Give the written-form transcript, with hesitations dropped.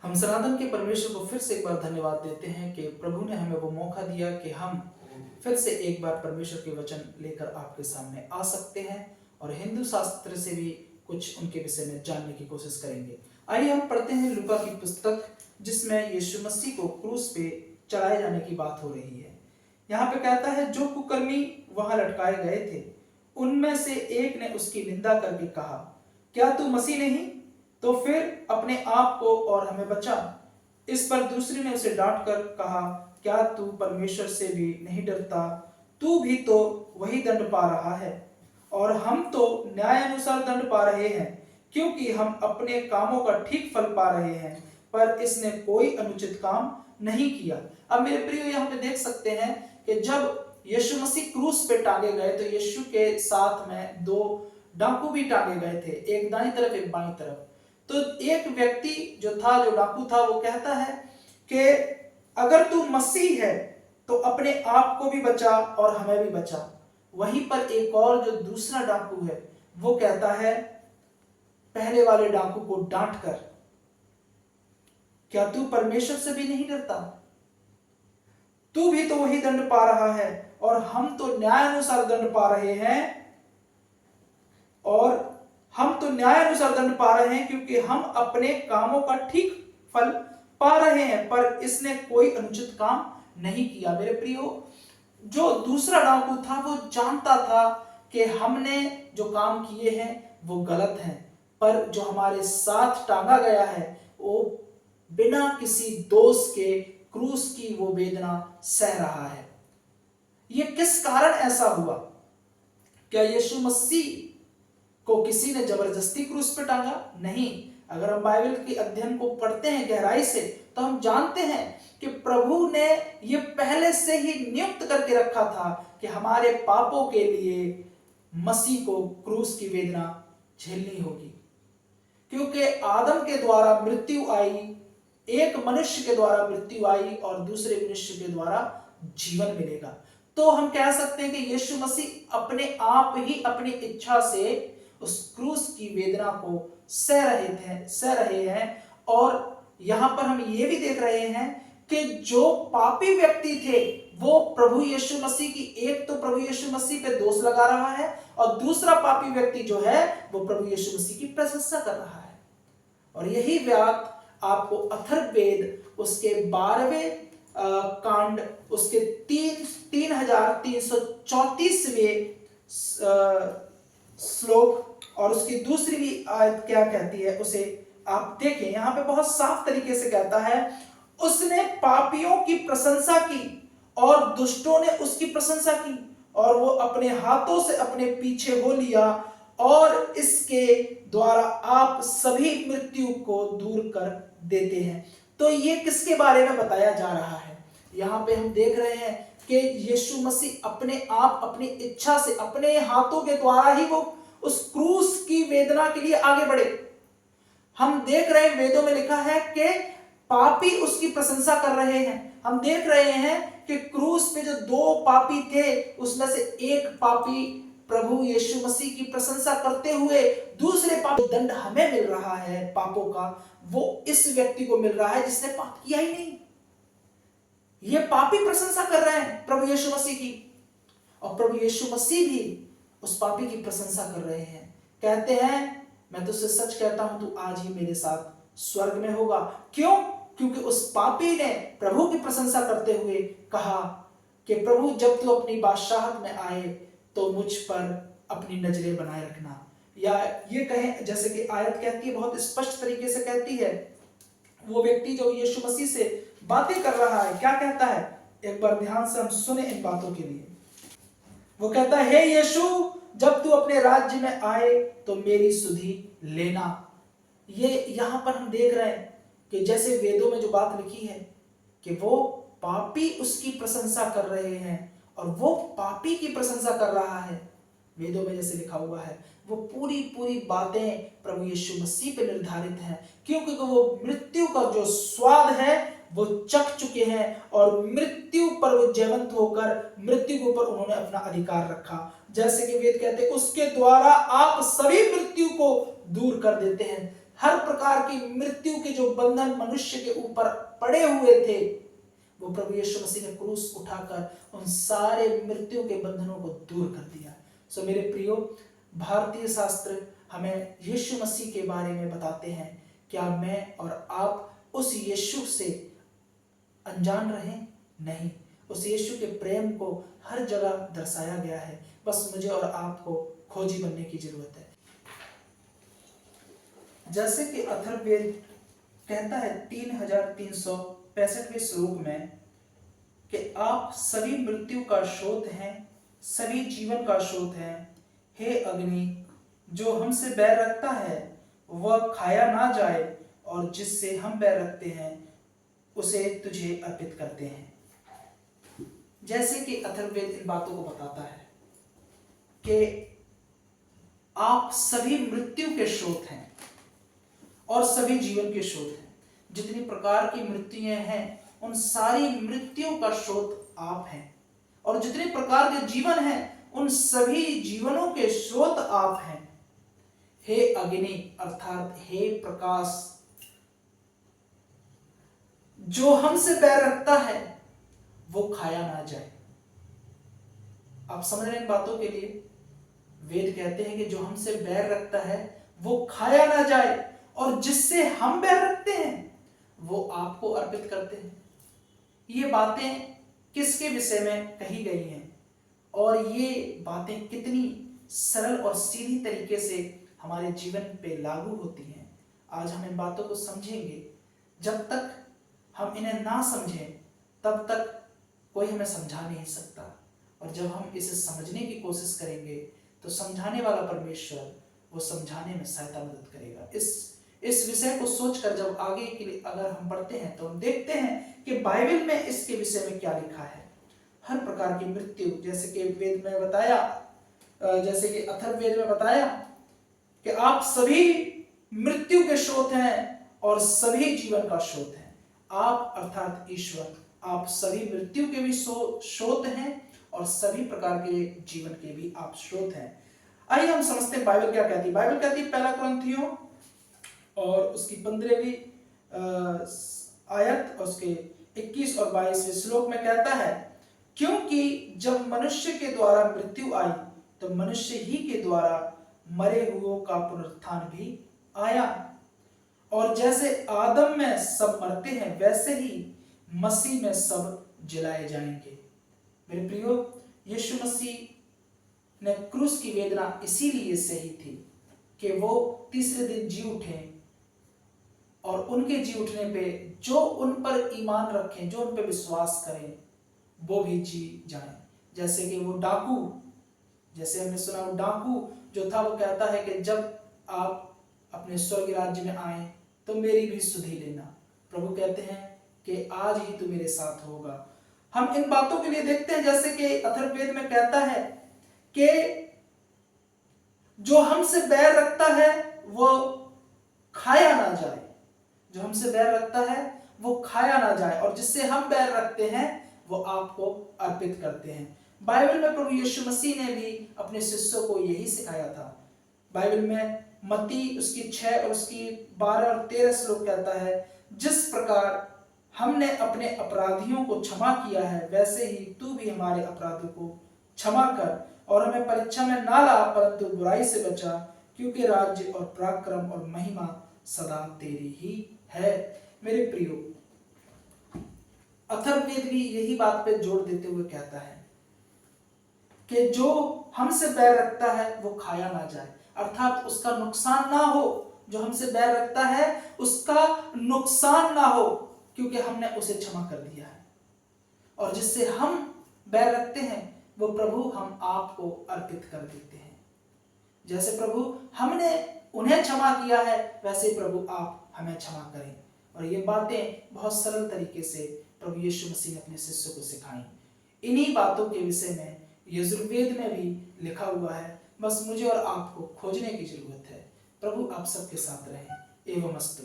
हम सनातन के परमेश्वर को फिर से एक बार धन्यवाद देते हैं कि प्रभु ने हमें वो मौका दिया कि हम फिर से एक बार परमेश्वर के वचन लेकर आपके सामने आ सकते हैं और हिंदू शास्त्र से भी कुछ उनके विषय में जानने की कोशिश करेंगे। आइए हम पढ़ते हैं लूका की पुस्तक, जिसमें यीशु मसीह को क्रूस पे चढ़ाए जाने की बात हो रही है। यहाँ पे कहता है, जो कुकर्मी वहां लटकाए गए थे उनमें से एक ने उसकी निंदा करके कहा, क्या तू मसीह नहीं? तो फिर अपने आप को और हमें बचा। इस पर दूसरे ने उसे डांट कर कहा, क्या तू परमेश्वर से भी नहीं डरता? तू भी तो वही दंड पा रहा है और हम तो न्याय अनुसार दंड पा रहे हैं, क्योंकि हम अपने कामों का ठीक फल पा रहे हैं, पर इसने कोई अनुचित काम नहीं किया। अब मेरे प्रियो, यहाँ पे देख सकते हैं कि जब यीशु मसीह क्रूस पे टांगे गए तो यीशु के साथ में दो डाकू भी टांगे गए थे, एक दाईं तरफ एक बाईं तरफ। तो एक व्यक्ति जो डाकू था, वो कहता है कि अगर तू मसीह है तो अपने आप को भी बचा और हमें भी बचा। वहीं पर एक और जो दूसरा डाकू है, वो कहता है पहले वाले डाकू को डांट कर, क्या तू परमेश्वर से भी नहीं डरता? तू भी तो वही दंड पा रहा है और हम तो न्याय अनुसार दंड पा रहे हैं, क्योंकि हम अपने कामों का ठीक फल पा रहे हैं, पर इसने कोई अनुचित काम नहीं किया। मेरे प्रियो, जो दूसरा डाकू था वो जानता था कि हमने जो काम किए हैं वो गलत हैं, पर जो हमारे साथ टांगा गया है वो बिना किसी दोष के क्रूस की वो वेदना सह रहा है। ये किस कारण ऐसा हुआ? क्या यीशु मसीह को किसी ने जबरदस्ती क्रूस पे टांगा? नहीं। अगर हम बाइबल के अध्ययन को पढ़ते हैं गहराई से तो हम जानते हैं कि प्रभु ने ये पहले से ही नियुक्त करके रखा था कि हमारे पापों के लिए मसीह को क्रूस की वेदना झेलनी होगी, क्योंकि आदम के द्वारा मृत्यु आई, एक मनुष्य के द्वारा मृत्यु आई और दूसरे मनुष्य के द्वारा जीवन मिलेगा। तो हम कह सकते हैं कि यीशु मसीह अपने आप ही अपनी इच्छा से उस क्रूस की वेदना को सह रहे हैं। और यहां पर हम ये भी देख रहे हैं कि जो पापी व्यक्ति थे वो प्रभु यीशु मसीह की, एक तो प्रभु यीशु मसीह पे दोष लगा रहा है और दूसरा पापी व्यक्ति जो है वो प्रभु यीशु मसीह की प्रशंसा कर रहा है। और यही बात आपको अथर्ववेद उसके 12वें कांड उसके 3334वें श्लोक और उसकी दूसरी भी आयत क्या कहती है उसे आप देखें। यहां पे बहुत साफ तरीके से कहता है, उसने पापियों की प्रशंसा की और दुष्टों ने उसकी प्रशंसा की, और वो अपने हाथों से अपने पीछे हो लिया और इसके द्वारा आप सभी मृत्यु को दूर कर देते हैं। तो ये किसके बारे में बताया जा रहा है? यहां पे हम देख रहे हैं कि यीशु मसीह अपने आप, अपनी इच्छा से, अपने हाथों के द्वारा ही वो उस क्रूस की वेदना के लिए आगे बढ़े। हम देख रहे हैं, वेदों में लिखा है कि पापी उसकी प्रशंसा कर रहे हैं। हम देख रहे हैं कि क्रूस पे जो दो पापी थे उसमें से एक पापी प्रभु यीशु मसीह की प्रशंसा करते हुए, दूसरे पापी दंड हमें मिल रहा है पापों का, वो इस व्यक्ति को मिल रहा है जिसने पाप किया ही नहीं। ये पापी प्रशंसा कर रहे हैं प्रभु यीशु मसीह की, और प्रभु यीशु मसीह भी उस पापी की प्रशंसा कर रहे हैं। कहते हैं, मैं तुझसे सच कहता हूं तू आज ही मेरे साथ स्वर्ग में होगा। क्यों? क्योंकि उस पापी ने प्रभु की प्रशंसा करते हुए कहा कि प्रभु, जब तू अपनी बादशाहत में आए तो मुझ पर अपनी नजरें बनाए रखना। या ये कहें, जैसे कि आयत कहती है, बहुत स्पष्ट तरीके से कहती है, वो व्यक्ति जो यीशु मसीह से बातें कर रहा है क्या कहता है? एक बार ध्यान से हम सुने इन बातों के लिए। वो कहता है, हे यीशु, जब तू अपने राज्य में आए तो मेरी सुधि लेना। ये यहां पर हम देख रहे हैं कि जैसे वेदों में जो बात लिखी है कि वो पापी उसकी प्रशंसा कर रहे हैं और वो पापी की प्रशंसा कर रहा है। वेदों में जैसे लिखा हुआ है वो पूरी बातें प्रभु यीशु मसीह पे निर्धारित हैं, क्योंकि वो मृत्यु का जो स्वाद है वो चख चुके हैं और मृत्यु पर वो जयवंत होकर मृत्यु के ऊपर उन्होंने अपना अधिकार रखा। जैसे कि वेद कहते हैं, उसके द्वारा आप सभी मृत्यु को दूर कर देते हैं। हर प्रकार की मृत्यु के जो बंधन मनुष्य के ऊपर पड़े हुए थे, वो प्रभु यीशु मसीह ने क्रूस उठाकर उन सारे मृत्यु के बंधनों को दूर कर दिया। सो मेरे प्रियो, भारतीय शास्त्र हमें यीशु मसीह के बारे में बताते हैं। क्या मैं और आप उस यीशु से अनजान रहे? नहीं, उस यीशु के प्रेम को हर जगह दर्शाया गया है। बस मुझे और आपको खोजी बनने की जरूरत है। जैसे कि अथर्ववेद कहता है 3365वें श्लोक में कि आप सभी मृत्यु का स्रोत हैं, सभी जीवन का स्रोत हैं। हे अग्नि, जो हमसे बैर रखता है वह खाया ना जाए, और जिससे हम बैर रखते हैं उसे तुझे अर्पित करते हैं। जैसे कि अथर्ववेद इन बातों को बताता है कि आप सभी मृत्यु के स्रोत हैं और सभी जीवन के स्रोत हैं। जितनी प्रकार की मृत्युएं हैं, उन सारी मृत्युओं का स्रोत आप हैं, और जितने प्रकार के जीवन हैं, उन सभी जीवनों के स्रोत आप हैं। हे अग्नि अर्थात हे प्रकाश, जो हमसे बैर रखता है वो खाया ना जाए। आप समझ रहे हैं इन बातों के लिए? वेद कहते हैं कि जो हमसे बैर रखता है वो खाया ना जाए, और जिससे हम बैर रखते हैं वो आपको अर्पित करते हैं। ये बातें किसके विषय में कही गई हैं, और ये बातें कितनी सरल और सीधी तरीके से हमारे जीवन पे लागू होती हैं। आज हम इन बातों को समझेंगे। जब तक हम इन्हें ना समझें तब तक कोई हमें समझा नहीं सकता, और जब हम इसे समझने की कोशिश करेंगे तो समझाने वाला परमेश्वर वो समझाने में सहायता मदद करेगा। इस विषय को सोचकर जब आगे के लिए अगर हम बढ़ते हैं तो हम देखते हैं कि बाइबल में इसके विषय में क्या लिखा है। हर प्रकार की मृत्यु, जैसे कि वेद में बताया, जैसे कि अथर्ववेद में बताया कि आप सभी मृत्यु के स्रोत हैं और सभी जीवन का स्रोत हैं। आप अर्थात ईश्वर, आप सभी मृत्यु के भी स्रोत हैं और सभी प्रकार के जीवन के भी आप स्रोत हैं। आइए हम समझते हैं बाइबल क्या कहती है। बाइबल कहती है पहला कुरिन्थियों और उसकी 15वीं आयत और उसके 21 और 22वें श्लोक में कहता है, क्योंकि जब मनुष्य के द्वारा मृत्यु आई तो मनुष्य ही के द्वारा मरे हुओं का पुनरुत्थान भी आया, और जैसे आदम में सब मरते हैं वैसे ही मसीह में सब जलाए जाएंगे। मेरे प्रियो, यीशु मसीह ने क्रूस की वेदना इसीलिए सही थी कि वो तीसरे दिन जी उठे, और उनके जी उठने पे जो उन पर ईमान रखें, जो उन पर विश्वास करें, वो भी जी जाएं। जैसे कि वो डाकू, जैसे हमने सुना वो डाकू जो था, वो कहता है कि जब आप अपने स्वर्ग राज्य में आए तो मेरी भी सुधि लेना। प्रभु कहते हैं कि आज ही तू मेरे साथ होगा। हम इन बातों के लिए देखते हैं, जैसे कि अथर्ववेद में कहता है कि जो हमसे बैर रखता है वो खाया ना जाए, जो हमसे बैर रखता है वो खाया ना जाए, और जिससे हम बैर रखते हैं वो आपको अर्पित करते हैं। बाइबल में प्रभु यीशु मसीह ने भी अपने शिष्यों को यही सिखाया था। बाइबल में मत्ती उसकी 6 और उसकी 12 और 13 श्लोक कहता है, जिस प्रकार हमने अपने अपराधियों को क्षमा किया है वैसे ही तू भी हमारे अपराधों को क्षमा कर, और हमें परीक्षा में ना ला परंतु बुराई से बचा, क्योंकि राज्य और पराक्रम और महिमा सदा तेरी ही है। मेरे प्रियो, अथर्ववेद भी यही बात पे जोर देते हुए कहता है कि जो हमसे बैर रखता है वो खाया ना जाए, अर्थात उसका नुकसान ना हो। जो हमसे बैर रखता है उसका नुकसान ना हो, क्योंकि हमने उसे क्षमा कर दिया है, और जिससे हम बैर रखते हैं वो प्रभु हम आपको अर्पित कर देते हैं। जैसे प्रभु हमने उन्हें क्षमा किया है वैसे प्रभु आप हमें क्षमा करें। और ये बातें बहुत सरल तरीके से प्रभु यीशु मसीह ने अपने शिष्यों को सिखाई। इन्हीं बातों के विषय में यजुर्वेद में भी लिखा हुआ है। बस मुझे और आपको खोजने की जरूरत है। प्रभु आप सबके साथ रहे। एवं अस्तु।